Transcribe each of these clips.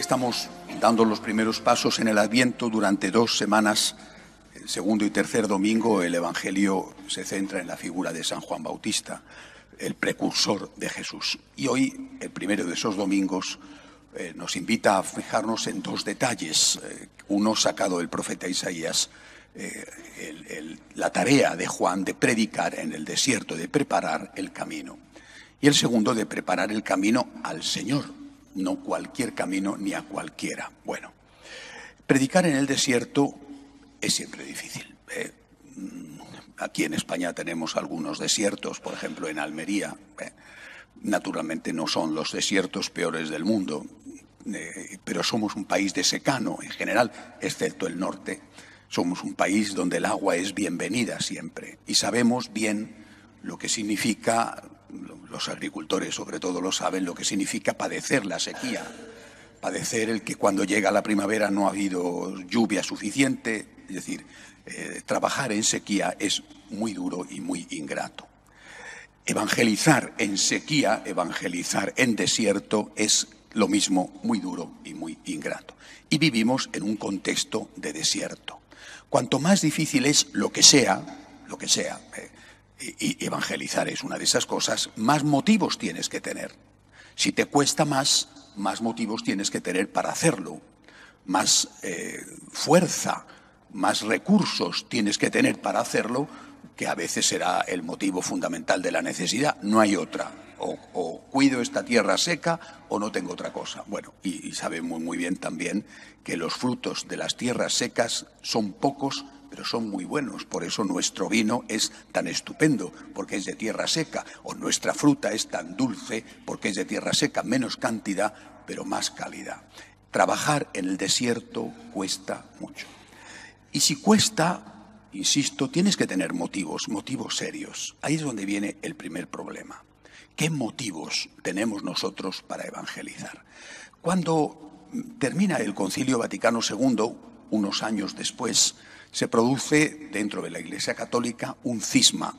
Estamos dando los primeros pasos en el Adviento durante 2 semanas. El segundo y tercer domingo el Evangelio se centra en la figura de San Juan Bautista, el precursor de Jesús. Y hoy, el primero de esos domingos, nos invita a fijarnos en 2 detalles. Uno sacado del profeta Isaías, la tarea de Juan de predicar en el desierto, de preparar el camino. Y el segundo, de preparar el camino al Señor, no cualquier camino ni a cualquiera. Bueno, predicar en el desierto es siempre difícil. Aquí en España tenemos algunos desiertos, por ejemplo en Almería. Naturalmente no son los desiertos peores del mundo, pero somos un país de secano en general, excepto el norte. Somos un país donde el agua es bienvenida siempre y sabemos bien lo que significa, los agricultores sobre todo lo saben, lo que significa padecer la sequía, padecer el que cuando llega la primavera no ha habido lluvia suficiente. Es decir, trabajar en sequía es muy duro y muy ingrato. Evangelizar en sequía, evangelizar en desierto es lo mismo, muy duro y muy ingrato. Y vivimos en un contexto de desierto. Cuanto más difícil es lo que sea, y evangelizar es una de esas cosas, más motivos tienes que tener. Si te cuesta más motivos tienes que tener para hacerlo, más fuerza, más recursos tienes que tener para hacerlo, que a veces será el motivo fundamental de la necesidad. No hay otra. O cuido esta tierra seca o no tengo otra cosa. Bueno, y sabemos muy bien también que los frutos de las tierras secas son pocos, pero son muy buenos. Por eso nuestro vino es tan estupendo, porque es de tierra seca. O nuestra fruta es tan dulce, porque es de tierra seca. Menos cantidad, pero más calidad. Trabajar en el desierto cuesta mucho. Y si cuesta, insisto, tienes que tener motivos serios. Ahí es donde viene el primer problema. ¿Qué motivos tenemos nosotros para evangelizar? Cuando termina el Concilio Vaticano II, unos años después, se produce dentro de la Iglesia Católica un cisma,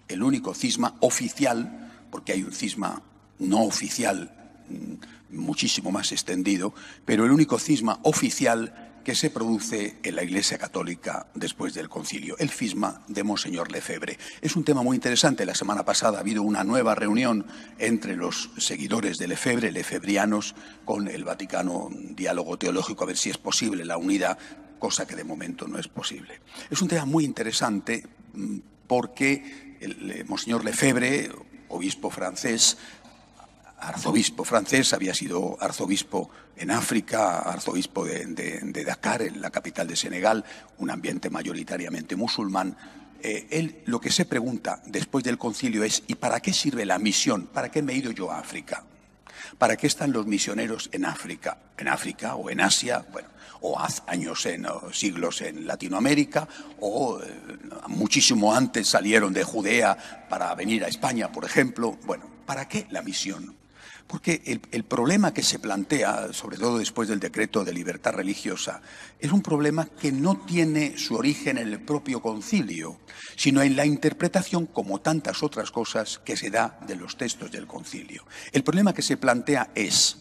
el único cisma oficial, porque hay un cisma no oficial muchísimo más extendido, pero el único cisma oficial que se produce en la Iglesia Católica después del concilio, el cisma de Monseñor Lefebvre. Es un tema muy interesante. La semana pasada ha habido una nueva reunión entre los seguidores de Lefebvre, lefebrianos, con el Vaticano, diálogo teológico, a ver si es posible la unidad, cosa que de momento no es posible. Es un tema muy interesante porque Monseñor Lefebvre, obispo francés, arzobispo francés, había sido arzobispo en África, arzobispo de Dakar, en la capital de Senegal, un ambiente mayoritariamente musulmán. Él lo que se pregunta después del concilio es: ¿y para qué sirve la misión? ¿Para qué me he ido yo a África? ¿Para qué están los misioneros en África? ¿En África o en Asia? Bueno, o hace años, siglos en Latinoamérica, o muchísimo antes salieron de Judea para venir a España, por ejemplo. Bueno, ¿para qué la misión? Porque el problema que se plantea, sobre todo después del decreto de libertad religiosa, es un problema que no tiene su origen en el propio concilio, sino en la interpretación, como tantas otras cosas, que se da de los textos del concilio. El problema que se plantea es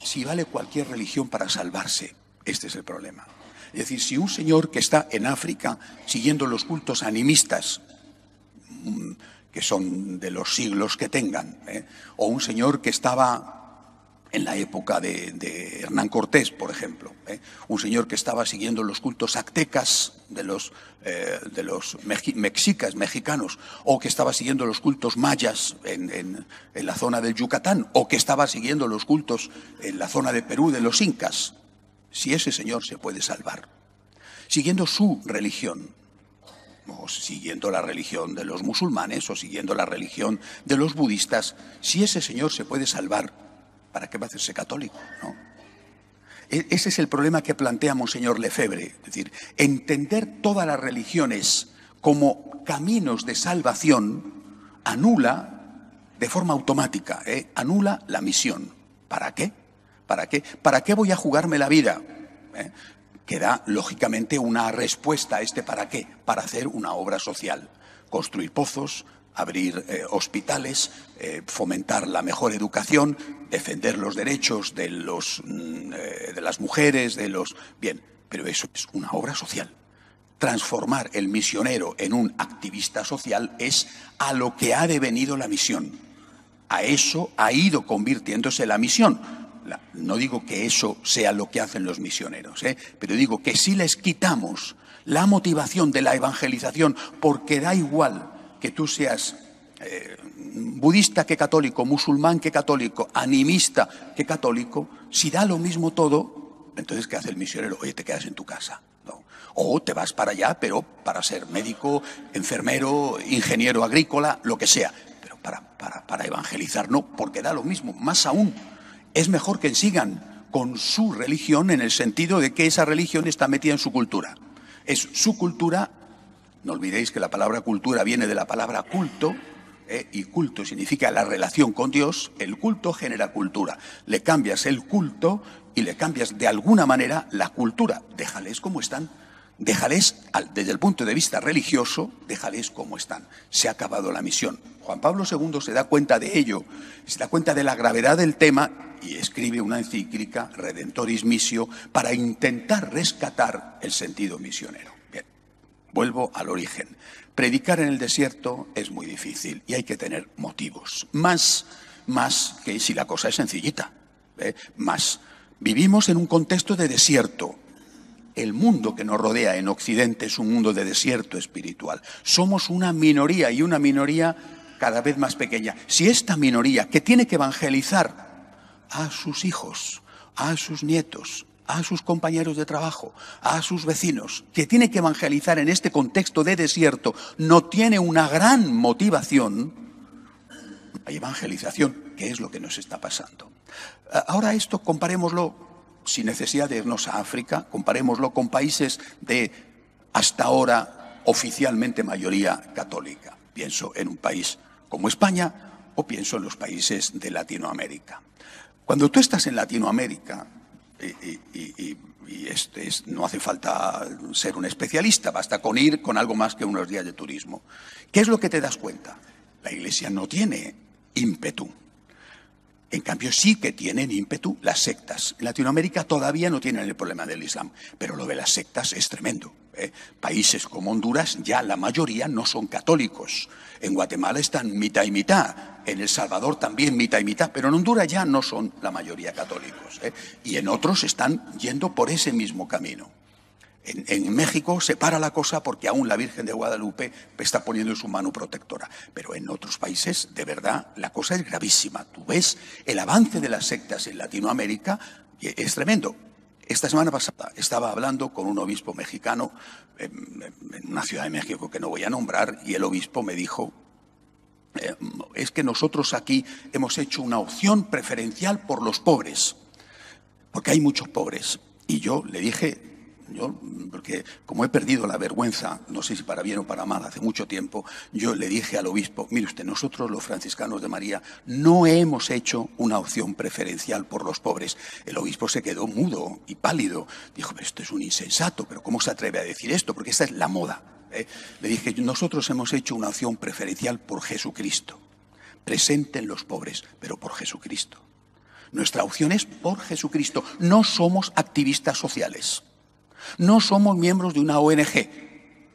si vale cualquier religión para salvarse. Este es el problema. Es decir, si un señor que está en África siguiendo los cultos animistas, que son de los siglos que tengan, o un señor que estaba en la época de Hernán Cortés, por ejemplo, un señor que estaba siguiendo los cultos aztecas de los mexicanos, o que estaba siguiendo los cultos mayas en la zona del Yucatán, o que estaba siguiendo los cultos en la zona de Perú de los incas. Si ese señor se puede salvar, siguiendo su religión, o siguiendo la religión de los musulmanes, o siguiendo la religión de los budistas, si ese señor se puede salvar, ¿para qué va a hacerse católico? ¿No? Ese es el problema que plantea Monseñor Lefebvre. Es decir, entender todas las religiones como caminos de salvación anula de forma automática, anula la misión. ¿Para qué? ¿Para qué? ¿Para qué voy a jugarme la vida? Que da, lógicamente, una respuesta a este para qué. Para hacer una obra social, construir pozos, abrir hospitales, fomentar la mejor educación, defender los derechos de las mujeres, Bien, pero eso es una obra social. Transformar el misionero en un activista social es a lo que ha devenido la misión. A eso ha ido convirtiéndose la misión. No digo que eso sea lo que hacen los misioneros, pero digo que si les quitamos la motivación de la evangelización, porque da igual que tú seas budista que católico, musulmán que católico, animista que católico, si da lo mismo todo, entonces ¿qué hace el misionero? Oye, te quedas en tu casa. No. O te vas para allá, pero para ser médico, enfermero, ingeniero agrícola, lo que sea. Pero para evangelizar no, porque da lo mismo. Más aún, es mejor que sigan con su religión en el sentido de que esa religión está metida en su cultura. Es su cultura. No olvidéis que la palabra cultura viene de la palabra culto, y culto significa la relación con Dios. El culto genera cultura. Le cambias el culto y le cambias de alguna manera la cultura. Déjales como están. Déjales, desde el punto de vista religioso, déjales como están. Se ha acabado la misión. Juan Pablo II se da cuenta de ello, se da cuenta de la gravedad del tema y escribe una encíclica, Redentoris Missio, para intentar rescatar el sentido misionero. Bien, vuelvo al origen. Predicar en el desierto es muy difícil y hay que tener motivos. Más que si la cosa es sencillita. Más. Vivimos en un contexto de desierto. El mundo que nos rodea en Occidente es un mundo de desierto espiritual. Somos una minoría y una minoría cada vez más pequeña. Si esta minoría que tiene que evangelizar a sus hijos, a sus nietos, a sus compañeros de trabajo, a sus vecinos, que tiene que evangelizar en este contexto de desierto, no tiene una gran motivación, hay evangelización, que es lo que nos está pasando. Ahora esto comparémoslo, sin necesidad de irnos a África, comparémoslo con países de hasta ahora oficialmente mayoría católica. Pienso en un país como España o pienso en los países de Latinoamérica. Cuando tú estás en Latinoamérica, no hace falta ser un especialista, basta con ir con algo más que unos días de turismo. ¿Qué es lo que te das cuenta? La Iglesia no tiene ímpetu. En cambio, sí que tienen ímpetu las sectas. En Latinoamérica todavía no tienen el problema del Islam, pero lo de las sectas es tremendo. Países como Honduras ya la mayoría no son católicos. En Guatemala están mitad y mitad. En El Salvador también mitad y mitad, pero en Honduras ya no son la mayoría católicos. Y en otros están yendo por ese mismo camino. En México se para la cosa porque aún la Virgen de Guadalupe está poniendo su mano protectora. Pero en otros países, de verdad, la cosa es gravísima. Tú ves el avance de las sectas en Latinoamérica, es tremendo. Esta semana pasada estaba hablando con un obispo mexicano en una ciudad de México que no voy a nombrar, y el obispo me dijo, es que nosotros aquí hemos hecho una opción preferencial por los pobres, porque hay muchos pobres. Y yo le dije, porque como he perdido la vergüenza, no sé si para bien o para mal, hace mucho tiempo, yo le dije al obispo, mire usted, nosotros los franciscanos de María no hemos hecho una opción preferencial por los pobres. El obispo se quedó mudo y pálido. Dijo, pero esto es un insensato, pero ¿cómo se atreve a decir esto? Porque esta es la moda. Le dije, nosotros hemos hecho una opción preferencial por Jesucristo. Presente en los pobres, pero por Jesucristo. Nuestra opción es por Jesucristo. No somos activistas sociales. No somos miembros de una ONG,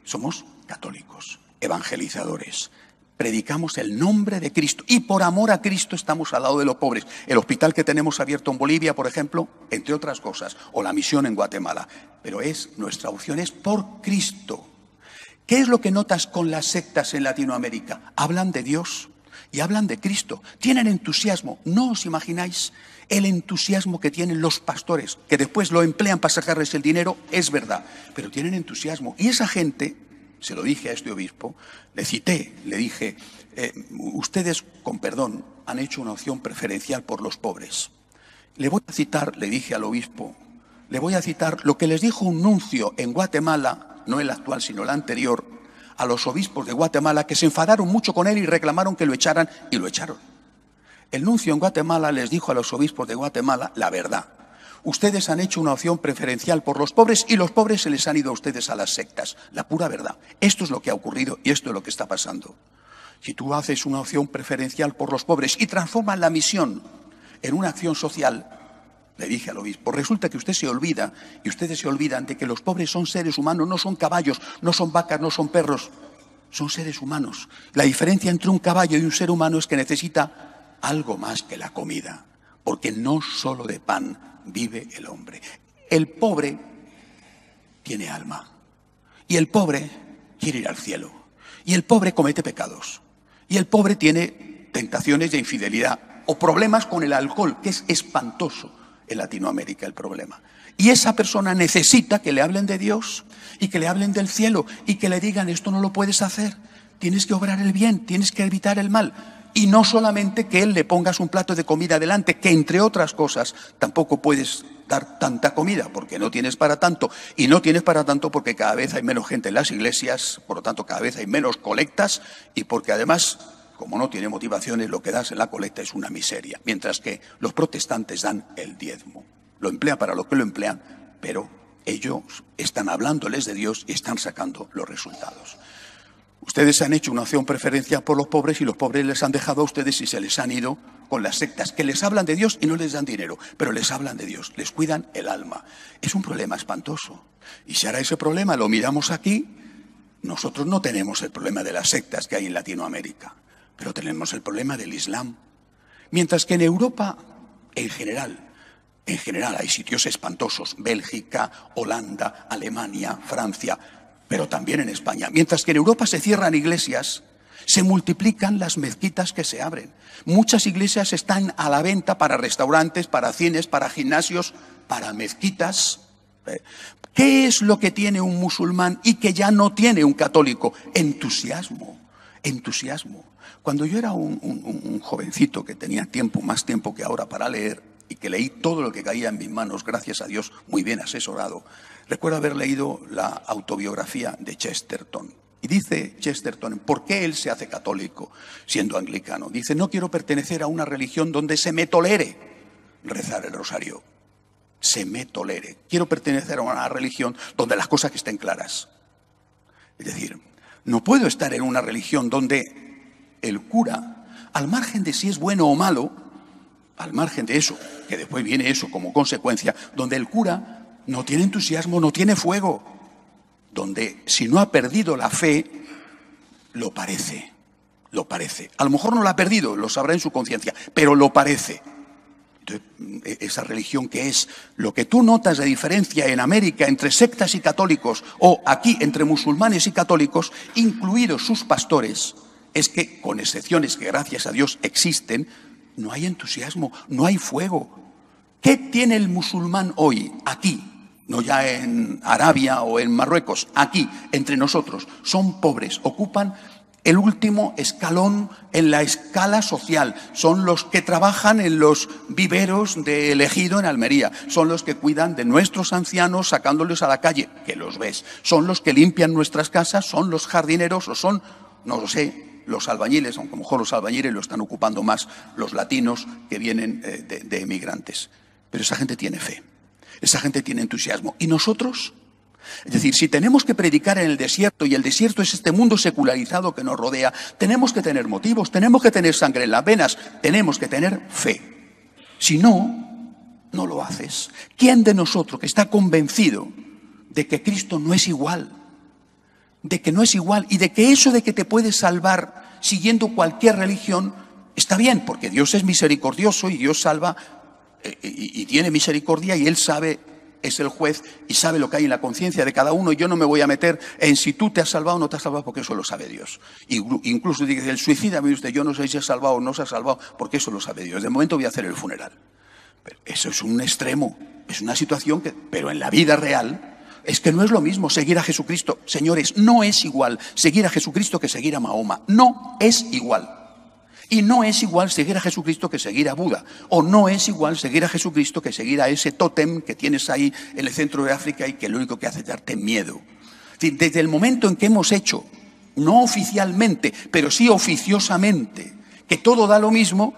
somos católicos, evangelizadores. Predicamos el nombre de Cristo y por amor a Cristo estamos al lado de los pobres. El hospital que tenemos abierto en Bolivia, por ejemplo, entre otras cosas, o la misión en Guatemala. Pero nuestra opción es por Cristo. ¿Qué es lo que notas con las sectas en Latinoamérica? Hablan de Dios y hablan de Cristo. Tienen entusiasmo. ¿No os imagináis el entusiasmo que tienen los pastores, que después lo emplean para sacarles el dinero? Es verdad, pero tienen entusiasmo. Y esa gente, se lo dije a este obispo, le cité, le dije, ustedes, con perdón, han hecho una opción preferencial por los pobres. Le voy a citar, le dije al obispo, le voy a citar lo que les dijo un nuncio en Guatemala, no el actual, sino el anterior, a los obispos de Guatemala, que se enfadaron mucho con él y reclamaron que lo echaran, y lo echaron. El nuncio en Guatemala les dijo a los obispos de Guatemala la verdad. Ustedes han hecho una opción preferencial por los pobres y los pobres se les han ido a ustedes a las sectas. La pura verdad. Esto es lo que ha ocurrido y esto es lo que está pasando. si tú haces una opción preferencial por los pobres y transformas la misión en una acción social, le dije al obispo, resulta que usted se olvida, y ustedes se olvidan de que los pobres son seres humanos, no son caballos, no son vacas, no son perros, son seres humanos. La diferencia entre un caballo y un ser humano es que necesita algo más que la comida, porque no solo de pan vive el hombre. El pobre tiene alma, y el pobre quiere ir al cielo, y el pobre comete pecados, y el pobre tiene tentaciones de infidelidad o problemas con el alcohol, que es espantoso en Latinoamérica el problema. Y esa persona necesita que le hablen de Dios y que le hablen del cielo y que le digan, esto no lo puedes hacer, tienes que obrar el bien, tienes que evitar el mal. Y no solamente que él le pongas un plato de comida delante, que entre otras cosas tampoco puedes dar tanta comida porque no tienes para tanto, y no tienes para tanto porque cada vez hay menos gente en las iglesias, por lo tanto cada vez hay menos colectas, y porque además, como no tiene motivaciones, lo que das en la colecta es una miseria, mientras que los protestantes dan el diezmo. Lo emplean para lo que lo emplean, pero ellos están hablándoles de Dios y están sacando los resultados. Ustedes han hecho una acción preferencial por los pobres y los pobres les han dejado a ustedes y se les han ido con las sectas que les hablan de Dios y no les dan dinero, pero les hablan de Dios, les cuidan el alma. Es un problema espantoso. Y si ahora ese problema lo miramos aquí, nosotros no tenemos el problema de las sectas que hay en Latinoamérica, pero tenemos el problema del Islam. Mientras que en Europa, en general hay sitios espantosos, Bélgica, Holanda, Alemania, Francia, pero también en España. Mientras que en Europa se cierran iglesias, se multiplican las mezquitas que se abren. Muchas iglesias están a la venta para restaurantes, para cines, para gimnasios, para mezquitas. ¿Qué es lo que tiene un musulmán y que ya no tiene un católico? Entusiasmo. Cuando yo era un jovencito que tenía más tiempo que ahora para leer, y que leí todo lo que caía en mis manos, gracias a Dios, muy bien asesorado, recuerdo haber leído la autobiografía de Chesterton. Y dice Chesterton, ¿por qué él se hace católico siendo anglicano? Dice, no quiero pertenecer a una religión donde se me tolere rezar el rosario. Se me tolere. Quiero pertenecer a una religión donde las cosas estén claras. Es decir, no puedo estar en una religión donde el cura, al margen de si es bueno o malo, al margen de eso, que después viene eso como consecuencia, donde el cura no tiene entusiasmo, no tiene fuego, donde si no ha perdido la fe, lo parece. A lo mejor no la ha perdido, lo sabrá en su conciencia, pero lo parece. Entonces, esa religión que es lo que tú notas de diferencia en América entre sectas y católicos, o aquí entre musulmanes y católicos, incluidos sus pastores, es que, con excepciones que gracias a Dios existen, no hay entusiasmo, no hay fuego. ¿Qué tiene el musulmán hoy, aquí? No ya en Arabia o en Marruecos, aquí, entre nosotros. Son pobres, ocupan el último escalón en la escala social. Son los que trabajan en los viveros de Ejido en Almería. Son los que cuidan de nuestros ancianos sacándolos a la calle, que los ves. Son los que limpian nuestras casas, son los jardineros o son, no lo sé, los albañiles, aunque a lo mejor los albañiles lo están ocupando más los latinos que vienen de emigrantes. Pero esa gente tiene fe, esa gente tiene entusiasmo. ¿Y nosotros? Es decir, si tenemos que predicar en el desierto, y el desierto es este mundo secularizado que nos rodea, tenemos que tener motivos, tenemos que tener sangre en las venas, tenemos que tener fe. Si no, no lo haces. ¿Quién de nosotros que está convencido de que Cristo no es igual? De que no es igual, y de que eso de que te puedes salvar siguiendo cualquier religión está bien, porque Dios es misericordioso y Dios salva y tiene misericordia, y Él sabe, es el juez y sabe lo que hay en la conciencia de cada uno, y yo no me voy a meter en si tú te has salvado o no te has salvado, porque eso lo sabe Dios. Incluso dice el suicida, mire usted, yo no sé si has salvado o no se ha salvado, porque eso lo sabe Dios. De momento voy a hacer el funeral. Pero eso es un extremo, es una situación que, pero en la vida real, es que no es lo mismo seguir a Jesucristo. Señores, no es igual seguir a Jesucristo que seguir a Mahoma. No es igual. Y no es igual seguir a Jesucristo que seguir a Buda. O no es igual seguir a Jesucristo que seguir a ese tótem que tienes ahí en el centro de África y que lo único que hace es darte miedo. Desde el momento en que hemos hecho, no oficialmente, pero sí oficiosamente, que todo da lo mismo,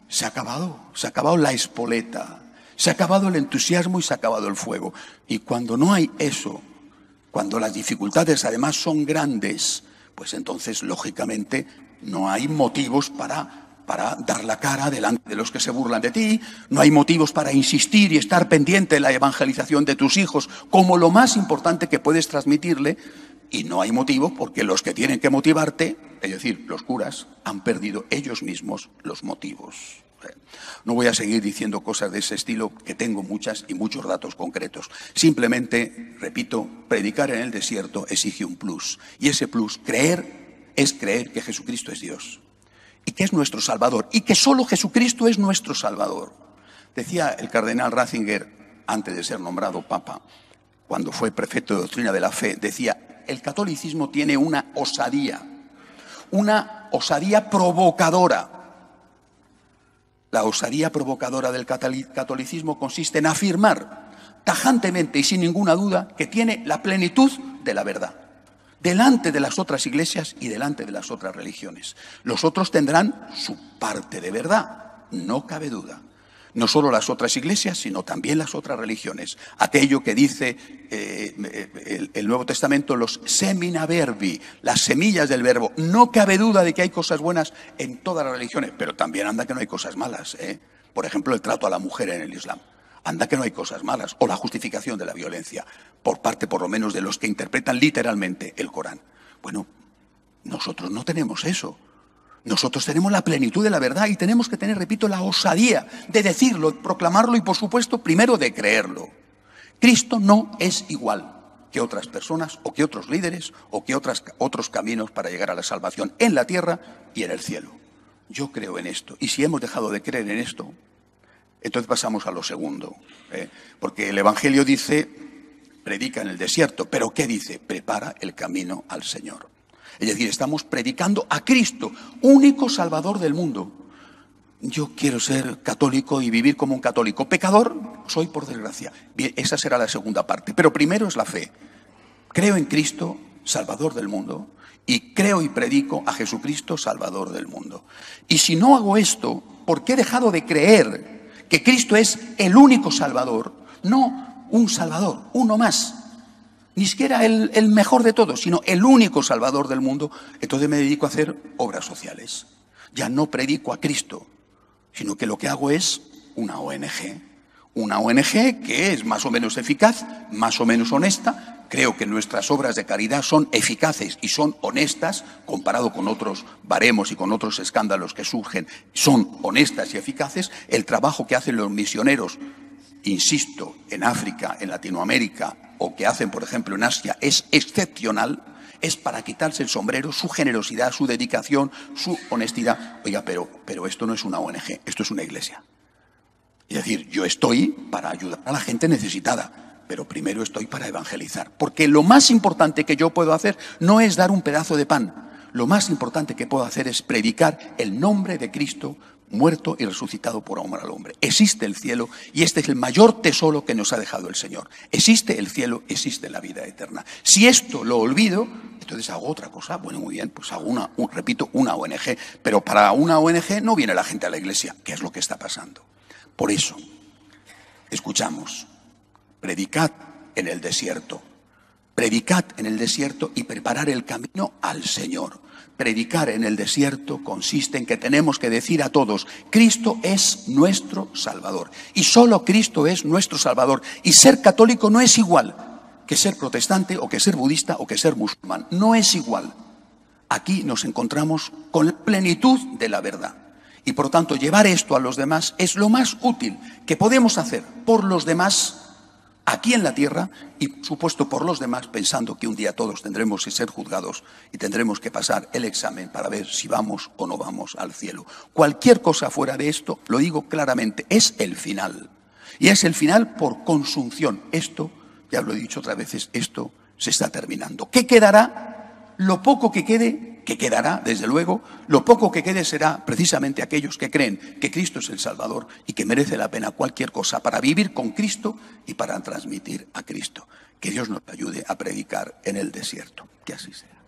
se ha acabado la espoleta. Se ha acabado el entusiasmo y se ha acabado el fuego. Y cuando no hay eso, cuando las dificultades además son grandes, pues entonces, lógicamente, No hay motivos para dar la cara delante de los que se burlan de ti, no hay motivos para insistir y estar pendiente de la evangelización de tus hijos como lo más importante que puedes transmitirle, y no hay motivo porque los que tienen que motivarte, es decir, los curas, han perdido ellos mismos los motivos. No voy a seguir diciendo cosas de ese estilo, que tengo muchas y muchos datos concretos. Simplemente, repito, predicar en el desierto exige un plus, y ese plus, es creer que Jesucristo es Dios y que es nuestro Salvador, y que solo Jesucristo es nuestro Salvador. Decía el cardenal Ratzinger, antes de ser nombrado Papa, cuando fue prefecto de doctrina de la fe, decía: el catolicismo tiene una osadía provocadora. La osadía provocadora del catolicismo consiste en afirmar tajantemente y sin ninguna duda que tiene la plenitud de la verdad, delante de las otras iglesias y delante de las otras religiones. Los otros tendrán su parte de verdad, no cabe duda. No solo las otras iglesias, sino también las otras religiones. Aquello que dice el Nuevo Testamento, los semina verbi, las semillas del verbo. No cabe duda de que hay cosas buenas en todas las religiones, pero también anda que no hay cosas malas. Por ejemplo, el trato a la mujer en el Islam. Anda que no hay cosas malas. O la justificación de la violencia, por parte por lo menos de los que interpretan literalmente el Corán. Bueno, nosotros no tenemos eso. Nosotros tenemos la plenitud de la verdad y tenemos que tener, repito, la osadía de decirlo, proclamarlo y, por supuesto, primero de creerlo. Cristo no es igual que otras personas o que otros líderes o que otros caminos para llegar a la salvación en la tierra y en el cielo. Yo creo en esto, y si hemos dejado de creer en esto, entonces pasamos a lo segundo, porque el Evangelio dice: predica en el desierto, pero ¿qué dice? Prepara el camino al Señor. Es decir, estamos predicando a Cristo, único Salvador del mundo. Yo quiero ser católico y vivir como un católico. ¿Pecador? Soy, por desgracia. Bien, esa será la segunda parte. Pero primero es la fe. Creo en Cristo, Salvador del mundo, y creo y predico a Jesucristo, Salvador del mundo. Y si no hago esto, porque he dejado de creer que Cristo es el único Salvador, no un Salvador, uno más, ni siquiera el mejor de todos, sino el único Salvador del mundo, entonces me dedico a hacer obras sociales. Ya no predico a Cristo, sino que lo que hago es una ONG. Una ONG que es más o menos eficaz, más o menos honesta. Creo que nuestras obras de caridad son eficaces y son honestas, comparado con otros baremos y con otros escándalos que surgen, son honestas y eficaces. El trabajo que hacen los misioneros, insisto, en África, en Latinoamérica, o que hacen, por ejemplo, en Asia, es excepcional, es para quitarse el sombrero, su generosidad, su dedicación, su honestidad. Oiga, pero esto no es una ONG, esto es una iglesia. Es decir, yo estoy para ayudar a la gente necesitada, pero primero estoy para evangelizar. Porque lo más importante que yo puedo hacer no es dar un pedazo de pan. Lo más importante que puedo hacer es predicar el nombre de Cristo, muerto y resucitado por amor al hombre. Existe el cielo y este es el mayor tesoro que nos ha dejado el Señor. Existe el cielo, existe la vida eterna. Si esto lo olvido, entonces hago otra cosa. Bueno, muy bien, pues hago una ONG. Pero para una ONG no viene la gente a la iglesia, que es lo que está pasando. Por eso, escuchamos, predicad en el desierto. Predicad en el desierto y preparar el camino al Señor. Predicar en el desierto consiste en que tenemos que decir a todos: Cristo es nuestro Salvador. Y solo Cristo es nuestro Salvador. Y ser católico no es igual que ser protestante o que ser budista o que ser musulmán. No es igual. Aquí nos encontramos con la plenitud de la verdad. Y por tanto, llevar esto a los demás es lo más útil que podemos hacer por los demás aquí en la tierra y, por supuesto, por los demás, pensando que un día todos tendremos que ser juzgados y tendremos que pasar el examen para ver si vamos o no vamos al cielo. Cualquier cosa fuera de esto, lo digo claramente, es el final. Y es el final por consunción. Esto, ya lo he dicho otras veces, esto se está terminando. ¿Qué quedará? Lo poco que quede, que quedará, desde luego, lo poco que quede será precisamente aquellos que creen que Cristo es el Salvador y que merece la pena cualquier cosa para vivir con Cristo y para transmitir a Cristo. Que Dios nos ayude a predicar en el desierto. Que así sea.